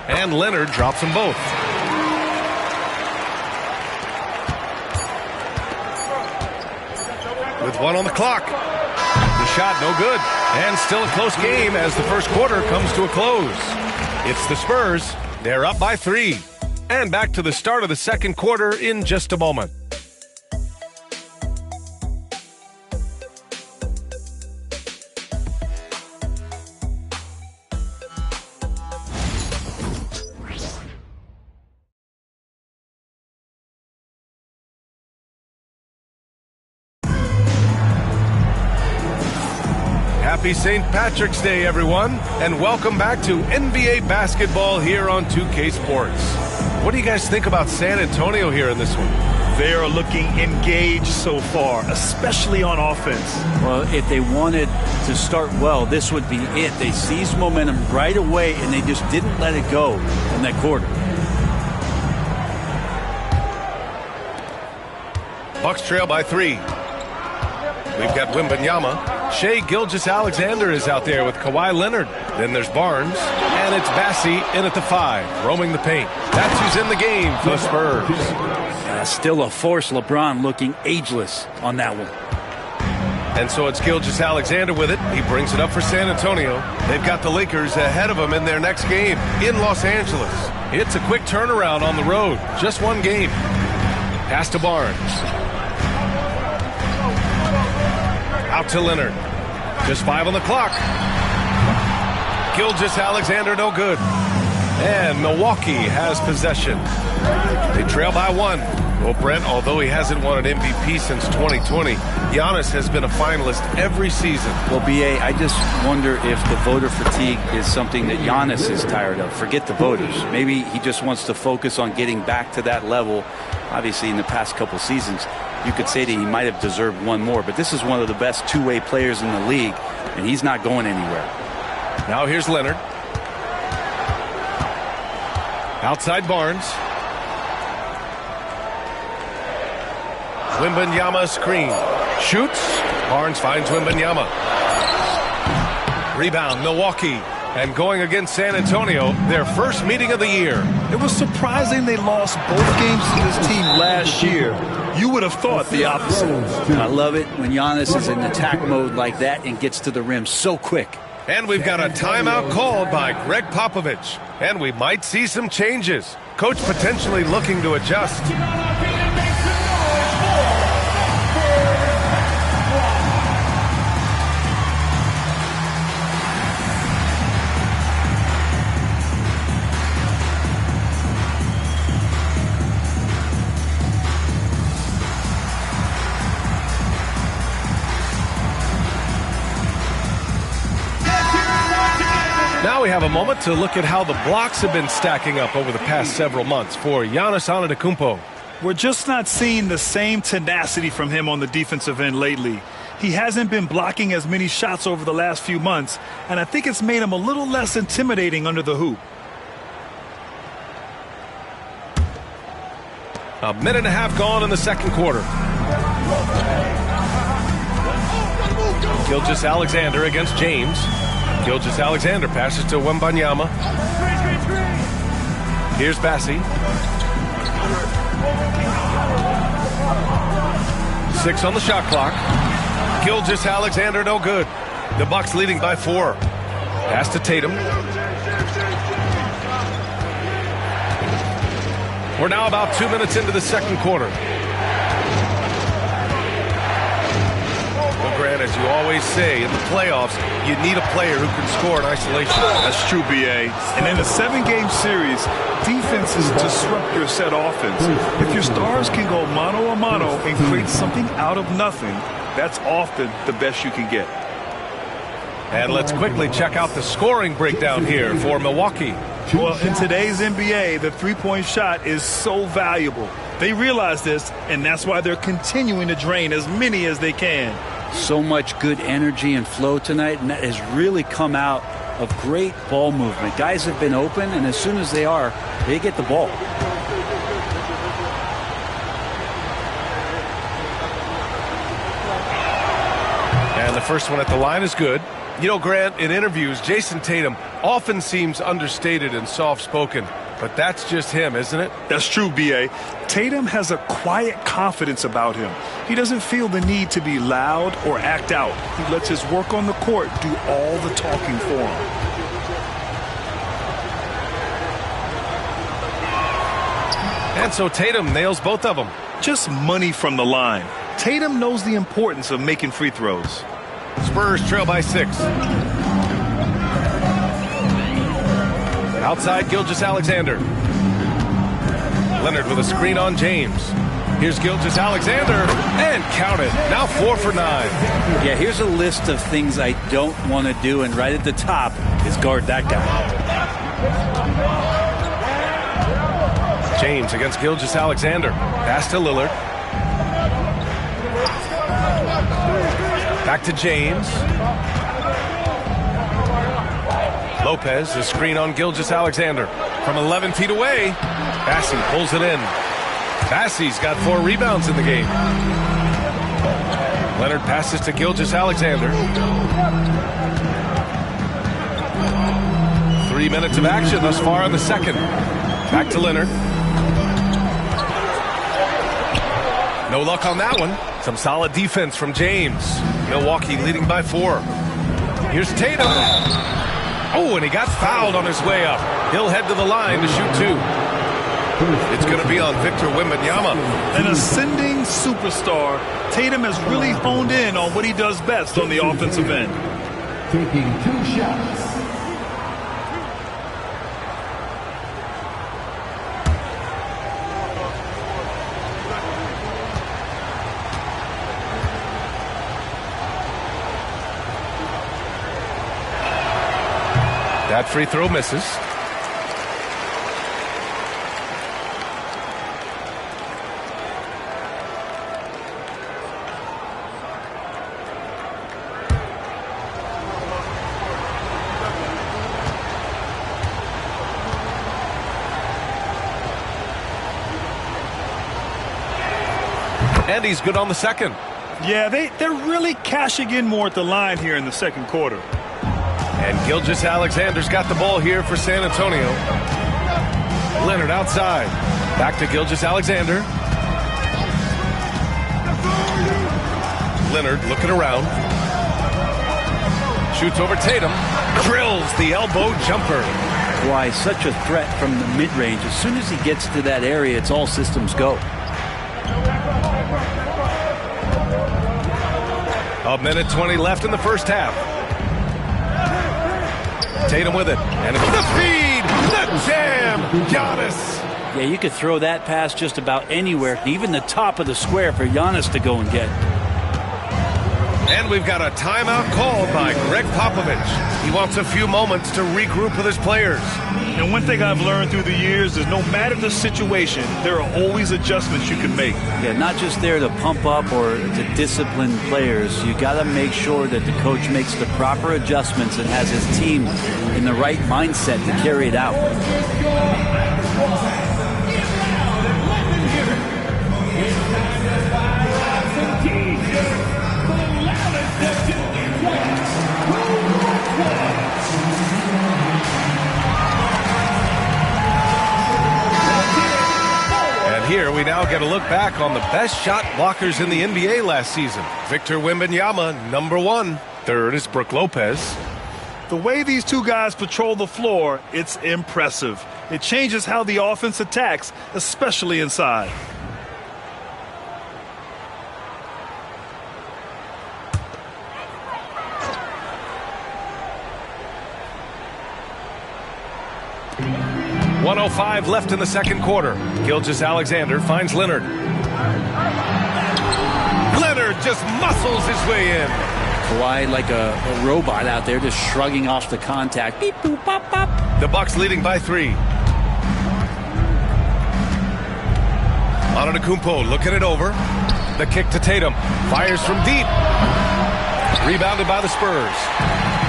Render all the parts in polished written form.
And Leonard drops them both. With one on the clock. The shot no good. And still a close game as the first quarter comes to a close. It's the Spurs. They're up by 3. And back to the start of the second quarter in just a moment. Happy St. Patrick's Day, everyone, and welcome back to NBA basketball here on 2K Sports. What do you guys think about San Antonio here in this one? They are looking engaged so far, especially on offense. Well, if they wanted to start well, this would be it. They seized momentum right away, and they just didn't let it go in that quarter. Bucks trail by 3. We've got Wembanyama. Shai Gilgeous-Alexander is out there with Kawhi Leonard. Then there's Barnes. And it's Bassey in at the 5, roaming the paint. That's who's in the game for the Spurs. Still a force. LeBron looking ageless on that one. And so it's Gilgeous-Alexander with it. He brings it up for San Antonio. They've got the Lakers ahead of them in their next game in Los Angeles. It's a quick turnaround on the road. Just one game. Pass to Barnes. Out to Leonard. Just 5 on the clock. Gilgeous-Alexander no good. And Milwaukee has possession. They trail by 1. Well, Brent, although he hasn't won an MVP since 2020, Giannis has been a finalist every season. Well, B.A., I just wonder if the voter fatigue is something that Giannis is tired of. Forget the voters. Maybe he just wants to focus on getting back to that level. Obviously, in the past couple seasons, you could say that he might have deserved one more, but this is one of the best two-way players in the league, and he's not going anywhere. Now here's Leonard. Outside Barnes. Wembanyama screen. Shoots. Barnes finds Wembanyama. Rebound, Milwaukee. And going against San Antonio, their first meeting of the year. It was surprising they lost both games to this team last year. You would have thought the opposite. I love it when Giannis is in attack mode like that and gets to the rim so quick. And we've got a timeout called by Greg Popovich. And we might see some changes. Coach potentially looking to adjust. Now we have a moment to look at how the blocks have been stacking up over the past several months for Giannis Antetokounmpo. We're just not seeing the same tenacity from him on the defensive end lately. He hasn't been blocking as many shots over the last few months, and I think it's made him a little less intimidating under the hoop. A minute and a half gone in the second quarter. Gilgeous-Alexander against James. Gilgeous-Alexander passes to Wembanyama. Here's Bassey. 6 on the shot clock. Gilgeous-Alexander no good. The Bucks leading by 4. Pass to Tatum. We're now about 2 minutes into the second quarter. Well, Grant, as you always say, in the playoffs, you need a player who can score in isolation. That's true, B.A. And in a 7-game series, defenses disrupt your set offense. If your stars can go mano-a-mano and create something out of nothing, that's often the best you can get. And let's quickly check out the scoring breakdown here for Milwaukee. Well, in today's NBA, the three-point shot is so valuable. They realize this, and that's why they're continuing to drain as many as they can. So much good energy and flow tonight, and that has really come out of great ball movement. Guys have been open, and as soon as they are, they get the ball. And the first one at the line is good. You know, Grant, in interviews, Jason Tatum often seems understated and soft-spoken, but that's just him, isn't it? That's true, B.A. Tatum has a quiet confidence about him. He doesn't feel the need to be loud or act out. He lets his work on the court do all the talking for him. And so Tatum nails both of them. Just money from the line. Tatum knows the importance of making free throws. Spurs trail by 6. Outside, Gilgeous-Alexander. Leonard with a screen on James. Here's Gilgeous-Alexander, and count it. Now 4 for 9. Yeah, here's a list of things I don't want to do, and right at the top is guard that guy. James against Gilgeous-Alexander. Pass to Lillard. Back to James. Lopez, the screen on Gilgeous-Alexander. From 11 feet away, Bassey pulls it in. Bassey's got 4 rebounds in the game. Leonard passes to Gilgeous-Alexander. 3 minutes of action thus far in the second. Back to Leonard. No luck on that one. Some solid defense from James. Milwaukee leading by 4. Here's Tatum. Oh, and he got fouled on his way up. He'll head to the line to shoot 2. It's going to be on Victor Wembanyama. An ascending superstar, Tatum has really honed in on what he does best on the offensive end. Taking 2 shots. That free throw misses. And he's good on the second. Yeah, they're really cashing in more at the line here in the second quarter. And Gilgeous-Alexander's got the ball here for San Antonio. Leonard outside. Back to Gilgeous-Alexander. Leonard looking around. Shoots over Tatum. Drills the elbow jumper. Why, such a threat from the mid-range. As soon as he gets to that area, it's all systems go. A minute 20 left in the first half. Tatum with it, and it's the feed, the jam, Giannis. Yeah, you could throw that pass just about anywhere, even the top of the square for Giannis to go and get. And we've got a timeout called by Greg Popovich. He wants a few moments to regroup with his players. And one thing I've learned through the years is no matter the situation, there are always adjustments you can make. Yeah, not just there to pump up or to discipline players. You got to make sure that the coach makes the proper adjustments and has his team in the right mindset to carry it out. Here we now get a look back on the best shot blockers in the NBA last season. Victor Wembanyama, number 1. Third is Brook Lopez. The way these two guys patrol the floor, it's impressive. It changes how the offense attacks, especially inside. .105 left in the second quarter. Gilgeous-Alexander finds Leonard. Leonard just muscles his way in. Kawhi like a robot out there just shrugging off the contact. Beep, boop, pop, pop. The Bucks leading by 3. Antetokounmpo looking it over. The kick to Tatum. Fires from deep. Rebounded by the Spurs.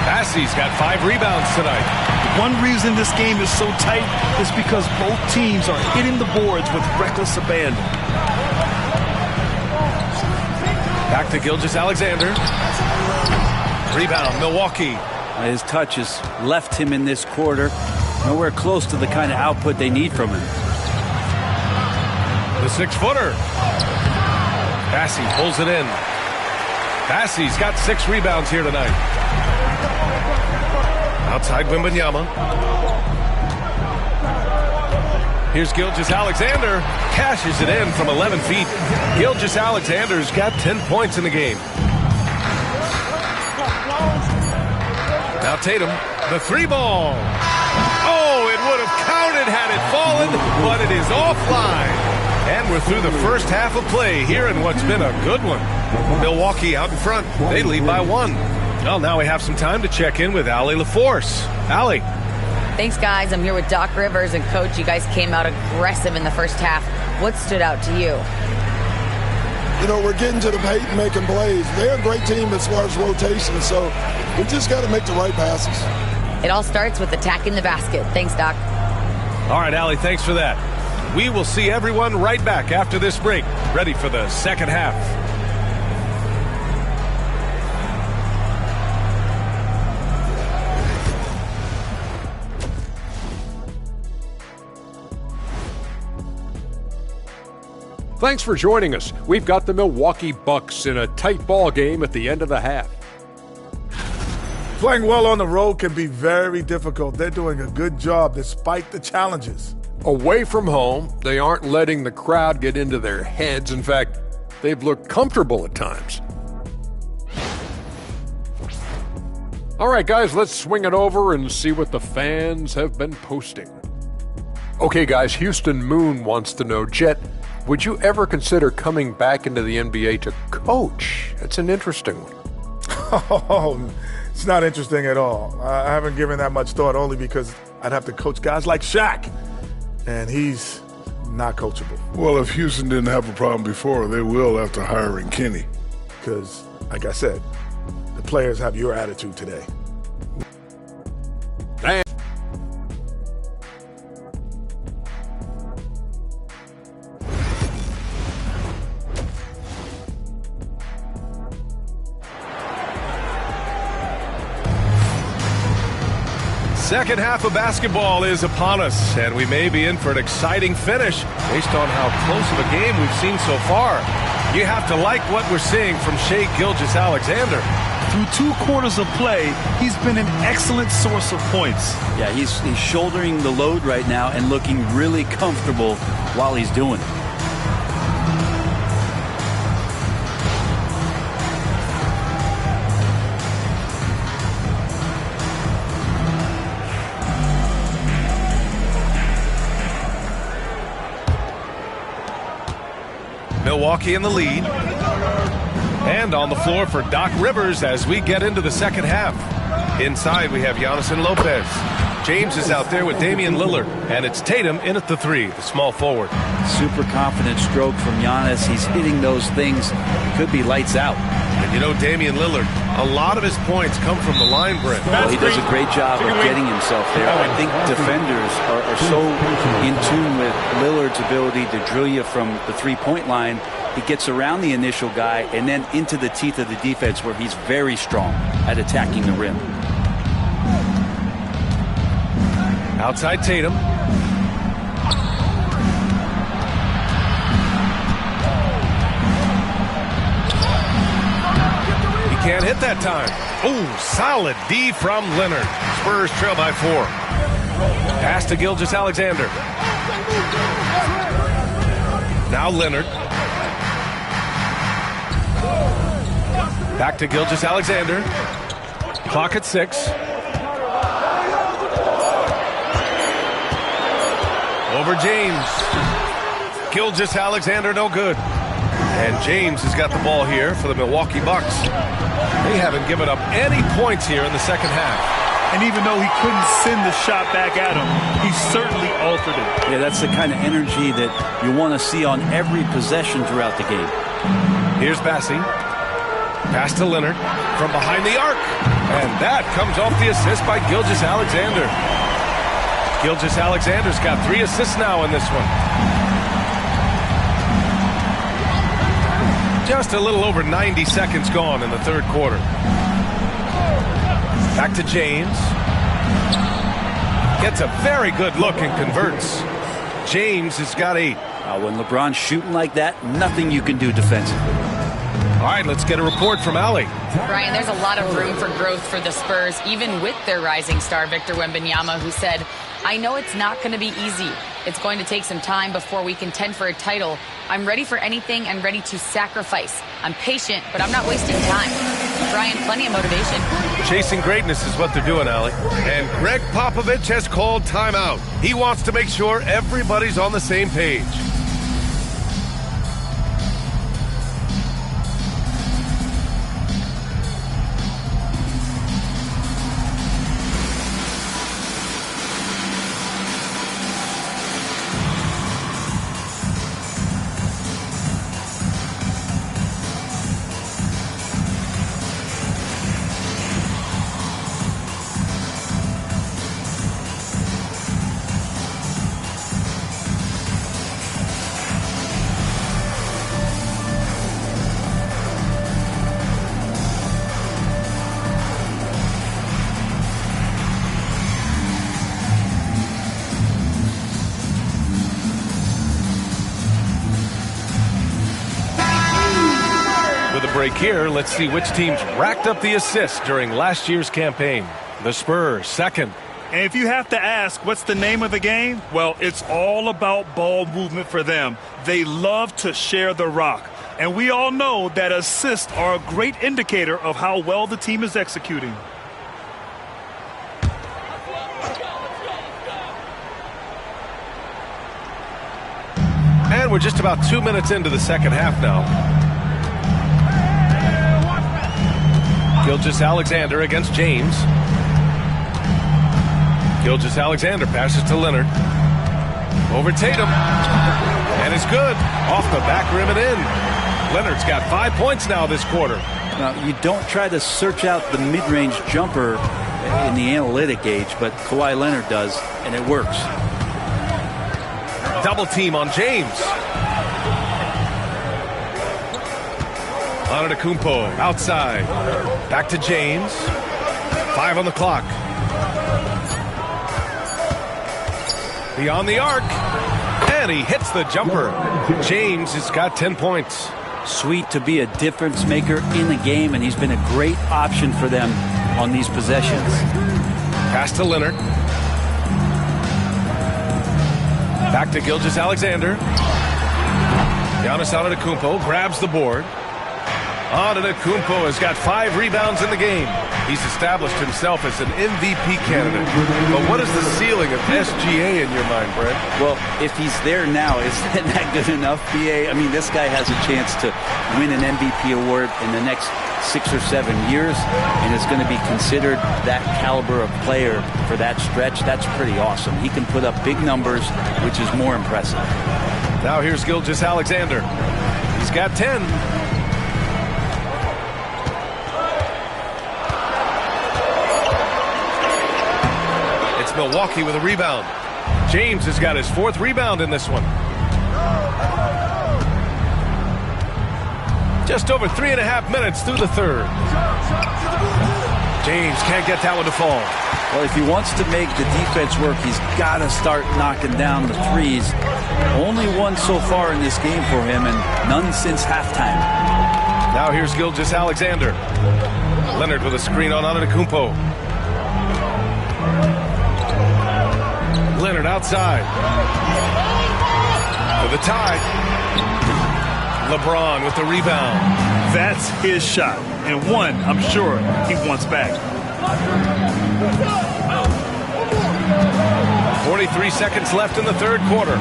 Bassey's got 5 rebounds tonight. One reason this game is so tight is because both teams are hitting the boards with reckless abandon. Back to Gilgeous-Alexander. Rebound, Milwaukee. His touch has left him in this quarter. Nowhere close to the kind of output they need from him. The 6-footer. Bassey pulls it in. Bassey's got 6 rebounds here tonight. Outside Wembanyama. Here's Gilgeous-Alexander. Cashes it in from 11 feet. Gilgeous-Alexander's got 10 points in the game. Now Tatum, the 3-ball. Oh, it would have counted had it fallen, but it is offline. And we're through the first half of play here in what's been a good one. Milwaukee out in front. They lead by 1. Well, now we have some time to check in with Allie LaForce. Allie. Thanks, guys. I'm here with Doc Rivers. And, Coach, you guys came out aggressive in the first half. What stood out to you? You know, we're getting to the paint and making plays. They're a great team as far as rotation, so we just got to make the right passes. It all starts with attacking the basket. Thanks, Doc. All right, Allie, thanks for that. We will see everyone right back after this break, ready for the second half. Thanks for joining us. We've got the Milwaukee Bucks in a tight ball game at the end of the half. Playing well on the road can be very difficult. They're doing a good job despite the challenges. Away from home, they aren't letting the crowd get into their heads. In fact, they've looked comfortable at times. All right, guys, let's swing it over and see what the fans have been posting. Okay, guys, Houston Moon wants to know, Jet, would you ever consider coming back into the NBA to coach? That's an interesting one. Oh, it's not interesting at all. I haven't given that much thought, only because I'd have to coach guys like Shaq, and he's not coachable. Well, if Houston didn't have a problem before, they will after hiring Kenny. Because, like I said, the players have your attitude today. Damn. Second half of basketball is upon us, and we may be in for an exciting finish based on how close of a game we've seen so far. You have to like what we're seeing from Shai Gilgeous-Alexander. Through 2 quarters of play, he's been an excellent source of points. Yeah, he's shouldering the load right now and looking really comfortable while he's doing it. Milwaukee in the lead. And on the floor for Doc Rivers as we get into the second half. Inside we have Giannis and Lopez. James is out there with Damian Lillard. And it's Tatum in at the 3, the small forward. Super confident stroke from Giannis. He's hitting those things. Could be lights out. And you know, Damian Lillard, a lot of his points come from the line, Brent. Well, he does a great job of getting himself there. I think defenders are so in tune with Lillard's ability to drill you from the three-point line. He gets around the initial guy and then into the teeth of the defense where he's very strong at attacking the rim. Outside Tatum. He can't hit that time. Oh, solid D from Leonard. Spurs trail by 4. Pass to Gilgeous-Alexander. Now Leonard. Back to Gilgeous-Alexander. Clock at 6. Over James. Gilgeous-Alexander no good. And James has got the ball here for the Milwaukee Bucks. They haven't given up any points here in the second half. And even though he couldn't send the shot back at him, he certainly altered it. Yeah, that's the kind of energy that you want to see on every possession throughout the game. Here's Bassey. Pass to Leonard from behind the arc. And that comes off the assist by Gilgeous-Alexander. Gilgeous-Alexander's got 3 assists now in this one. Just a little over 90 seconds gone in the third quarter. Back to James. Gets a very good look and converts. James has got 8. When LeBron's shooting like that, nothing you can do defensively. All right, let's get a report from Allie. Brian, there's a lot of room for growth for the Spurs, even with their rising star, Victor Wembanyama, who said, I know it's not going to be easy. It's going to take some time before we contend for a title. I'm ready for anything and ready to sacrifice. I'm patient, but I'm not wasting time. Brian, plenty of motivation. Chasing greatness is what they're doing, Allie. And Greg Popovich has called timeout. He wants to make sure everybody's on the same page. Break here. Let's see which teams racked up the assists during last year's campaign. The Spurs, second. And if you have to ask, what's the name of the game? Well, it's all about ball movement for them. They love to share the rock. And we all know that assists are a great indicator of how well the team is executing. And we're just about 2 minutes into the second half now. Gilgeous-Alexander against James. Gilgeous-Alexander passes to Leonard. Over Tatum. And it's good. Off the back rim and in. Leonard's got 5 points now this quarter. Now, you don't try to search out the mid-range jumper in the analytic age, but Kawhi Leonard does, and it works. Double team on James. Antetokounmpo outside. Back to James. 5 on the clock. Beyond the arc. And he hits the jumper. James has got 10 points. Sweet to be a difference maker in the game, and he's been a great option for them on these possessions. Pass to Leonard. Back to Gilgeous-Alexander. Giannis Antetokounmpo grabs the board. Antetokounmpo has got 5 rebounds in the game. He's established himself as an MVP candidate. But what is the ceiling of SGA in your mind, Brent? Well, if he's there now, isn't that good enough, BA? I mean, this guy has a chance to win an MVP award in the next 6 or 7 years, and is going to be considered that caliber of player for that stretch. That's pretty awesome. He can put up big numbers, which is more impressive. Now here's Gilgeous-Alexander. He's got 10. Milwaukee with a rebound. James has got his 4th rebound in this one. Just over 3.5 minutes through the third. James can't get that one to fall. Well, if he wants to make the defense work, he's got to start knocking down the threes. Only one so far in this game for him, and none since halftime. Now here's Gilgeous-Alexander. Leonard with a screen on Antetokounmpo. Leonard outside. For the tie. LeBron with the rebound. That's his shot. And one, I'm sure, he wants back. 43 seconds left in the third quarter.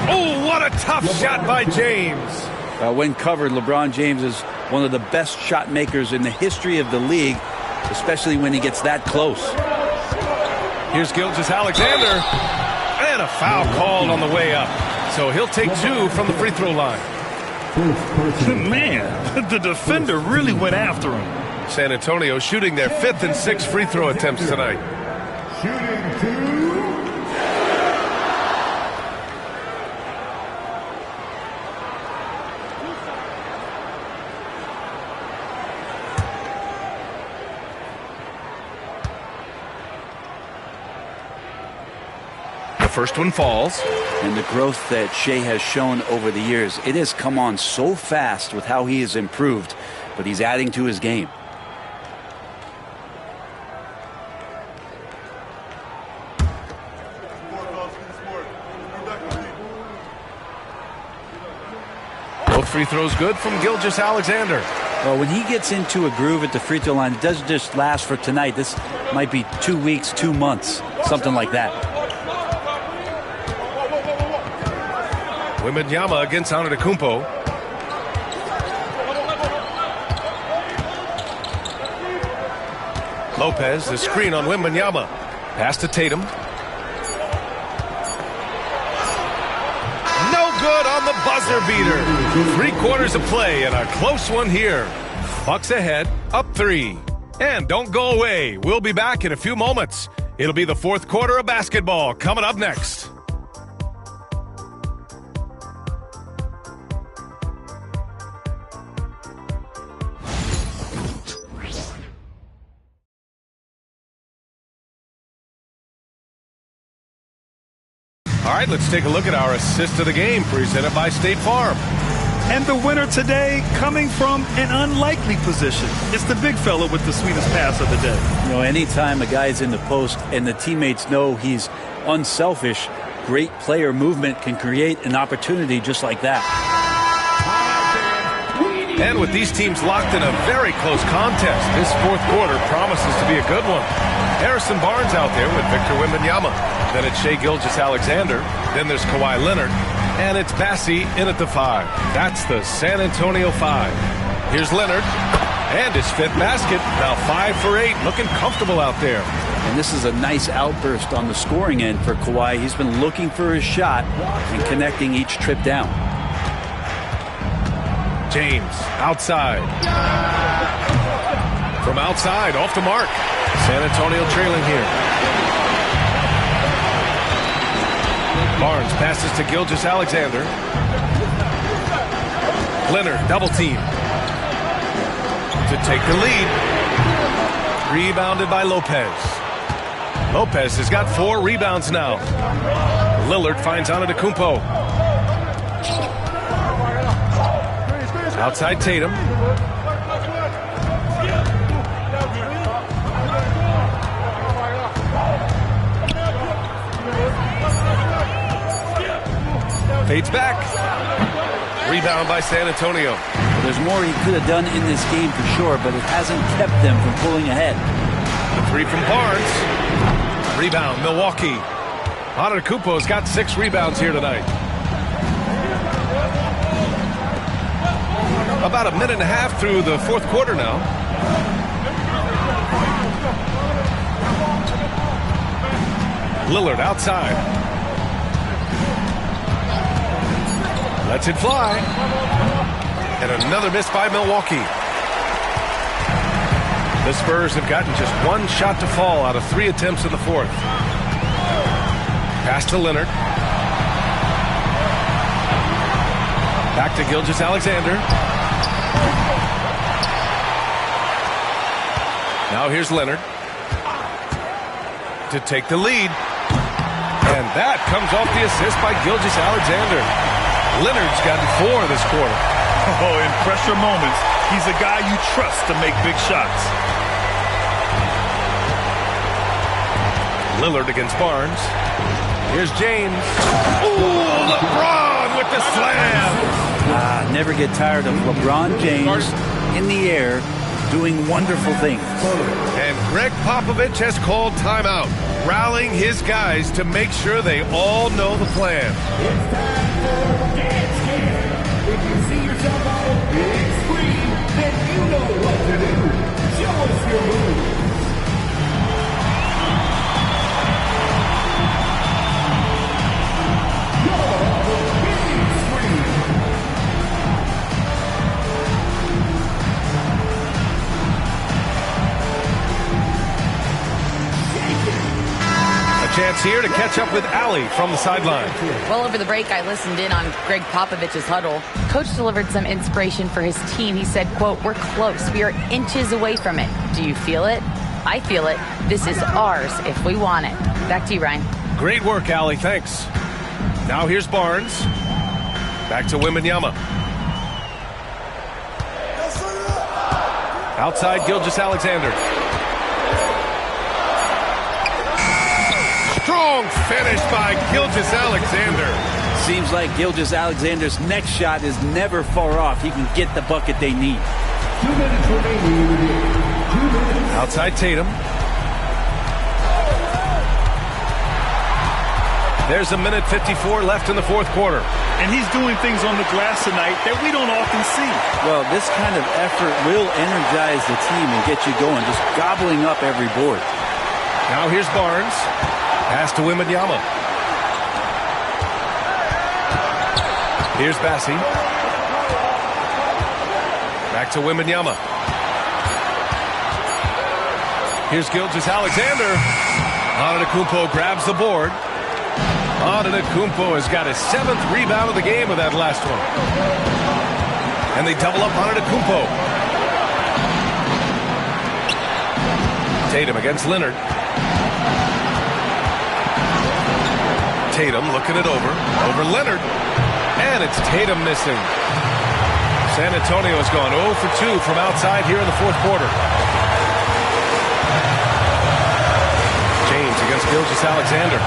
Oh, what a tough shot by James. When covered, LeBron James is one of the best shot makers in the history of the league, especially when he gets that close. Here's Gilgeous-Alexander, and a foul called on the way up. So he'll take 2 from the free throw line. Man, the defender really went after him. San Antonio shooting their 5th and 6th free throw attempts tonight. First one falls. And the growth that Shea has shown over the years, it has come on so fast with how he has improved, but he's adding to his game. Both free throws good from Gilgeous-Alexander. Well, when he gets into a groove at the free throw line, it doesn't just last for tonight. This might be 2 weeks, 2 months, something like that. Wembanyama against Antetokounmpo. Lopez, the screen on Wembanyama. Pass to Tatum. No good on the buzzer beater. 3/4 of play and a close one here. Bucks ahead, up 3. And don't go away. We'll be back in a few moments. It'll be the fourth quarter of basketball coming up next. All right, let's take a look at our assist of the game presented by State Farm. And the winner today coming from an unlikely position. It's the big fella with the sweetest pass of the day. You know, anytime a guy's in the post and the teammates know he's unselfish, great player movement can create an opportunity just like that. And with these teams locked in a very close contest, this fourth quarter promises to be a good one. Harrison Barnes out there with Victor Wembanyama. Then it's Shai Gilgeous-Alexander. Then there's Kawhi Leonard. And it's Bassey in at the 5. That's the San Antonio 5. Here's Leonard. And his 5th basket. Now 5 for 8. Looking comfortable out there. And this is a nice outburst on the scoring end for Kawhi. He's been looking for his shot and connecting each trip down. James outside. From outside, off the mark. San Antonio trailing here. Barnes passes to Gilgeous-Alexander. Leonard double team to take the lead. Rebounded by Lopez. Lopez has got 4 rebounds now. Lillard finds Antetokounmpo. Outside Tatum. Fades back. Rebound by San Antonio. Well, there's more he could have done in this game for sure, but it hasn't kept them from pulling ahead. The 3 from Barnes. Rebound, Milwaukee. Antetokounmpo's got 6 rebounds here tonight. About a minute and a half through the fourth quarter now. Lillard outside. Lets it fly. And another miss by Milwaukee. The Spurs have gotten just 1 shot to fall out of 3 attempts in the fourth. Pass to Leonard. Back to Gilgeous-Alexander. Now here's Leonard to take the lead. And that comes off the assist by Gilgeous-Alexander. Leonard's gotten 4 this quarter. Oh, in pressure moments, he's a guy you trust to make big shots. Lillard against Barnes. Here's James. Ooh, LeBron with the slam. Never get tired of LeBron James in the air doing wonderful things. And Greg Popovich has called timeout, rallying his guys to make sure they all know the plan. It's time for Dance Camp. If you see yourself on a big screen, then you know what to do. Show us your moves. Chance here to catch up with Allie from the sideline. Well, over the break, I listened in on Greg Popovich's huddle. Coach delivered some inspiration for his team. He said, quote, "We're close. We are inches away from it. Do you feel it? I feel it. This is ours if we want it." Back to you, Ryan. Great work, Allie. Thanks. Now here's Barnes. Back to Wembanyama. Outside, Gilgeous-Alexander. Strong finish by Gilgeous-Alexander. Seems like Gilgeous-Alexander's next shot is never far off. He can get the bucket they need. 2 minutes remaining. Outside Tatum. There's 1:54 left in the fourth quarter. And he's doing things on the glass tonight that we don't often see. Well, this kind of effort will energize the team and get you going, just gobbling up every board. Now here's Barnes. Pass to Wembanyama. Here's Bassi. Back to Wembanyama. Here's Gilgeous-Alexander. Antetokounmpo grabs the board. Antetokounmpo has got his 7th rebound of the game with that last one. And they double up Antetokounmpo. Tatum against Leonard. Tatum looking it over Leonard. And it's Tatum missing. San Antonio has gone 0 for 2 from outside here in the fourth quarter. James against Gilgeous-Alexander.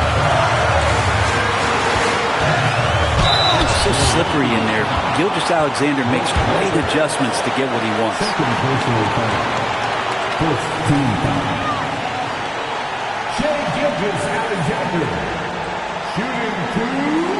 It's so slippery in there. Gilgeous-Alexander makes great adjustments to get what he wants. Shai Gilgeous-Alexander shooting 2.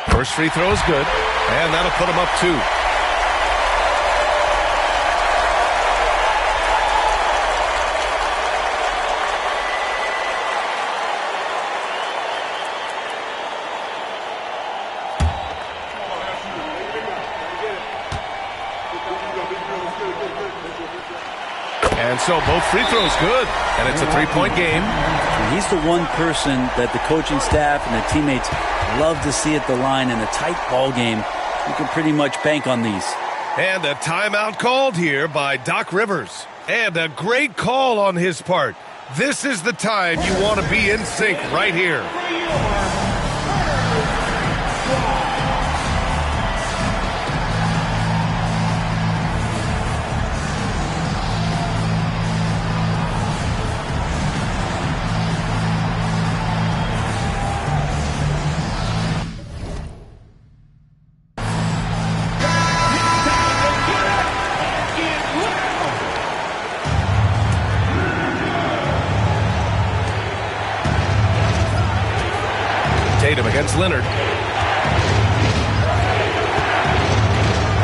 First free throw is good, and that'll put him up 2. And so both free throws good, and it's a 3-point game. He's the one person that the coaching staff and the teammates love to see at the line in a tight ball game. You can pretty much bank on these. And a timeout called here by Doc Rivers. And a great call on his part. This is the time you want to be in sync right here. Tatum against Leonard.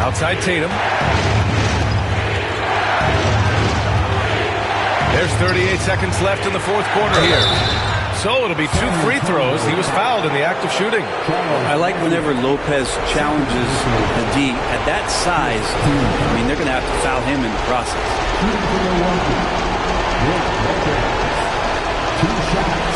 Outside Tatum. There's 38 seconds left in the fourth quarter here. So it'll be 2 free throws. He was fouled in the act of shooting. I like whenever Lopez challenges the D at that size. I mean, they're going to have to foul him in the process. 2 shots.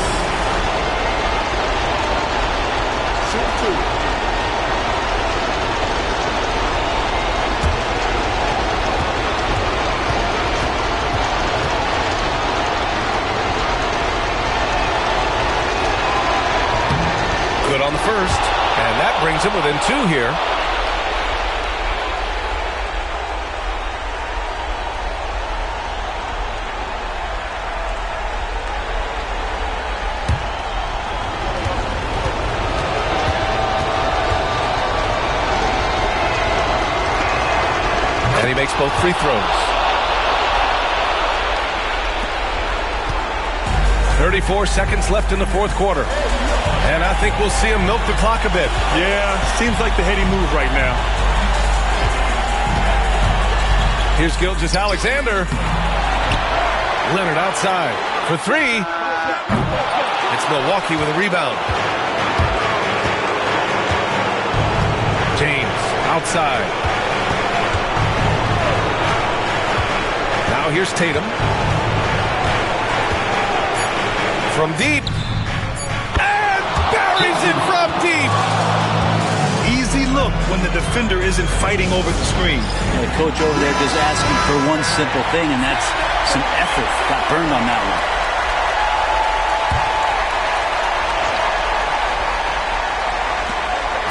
Good on the first, and that brings him within 2 here. And he makes both free throws. 34 seconds left in the fourth quarter. And I think we'll see him milk the clock a bit. Yeah, seems like the heady move right now. Here's Gilgeous-Alexander. Leonard outside for 3. It's Milwaukee with a rebound. James outside. Now here's Tatum. from deep. And buries it from deep. Easy look when the defender isn't fighting over the screen. The coach over there just asking for one simple thing, and that's some effort. Got burned on that one.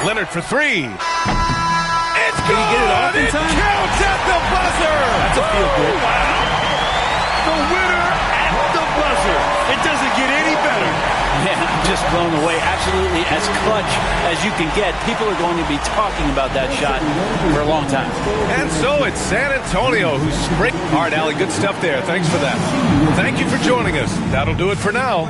Leonard for three. It's good. Did he get it off in It time? counts at the buzzer. That's a feel good. The winner at the buzzer. It doesn't get any better. Yeah, I'm just blown away. Absolutely as clutch as you can get. People are going to be talking about that shot for a long time. And so it's San Antonio who's spring. All right, Allie, good stuff there. Thanks for that. Thank you for joining us. That'll do it for now.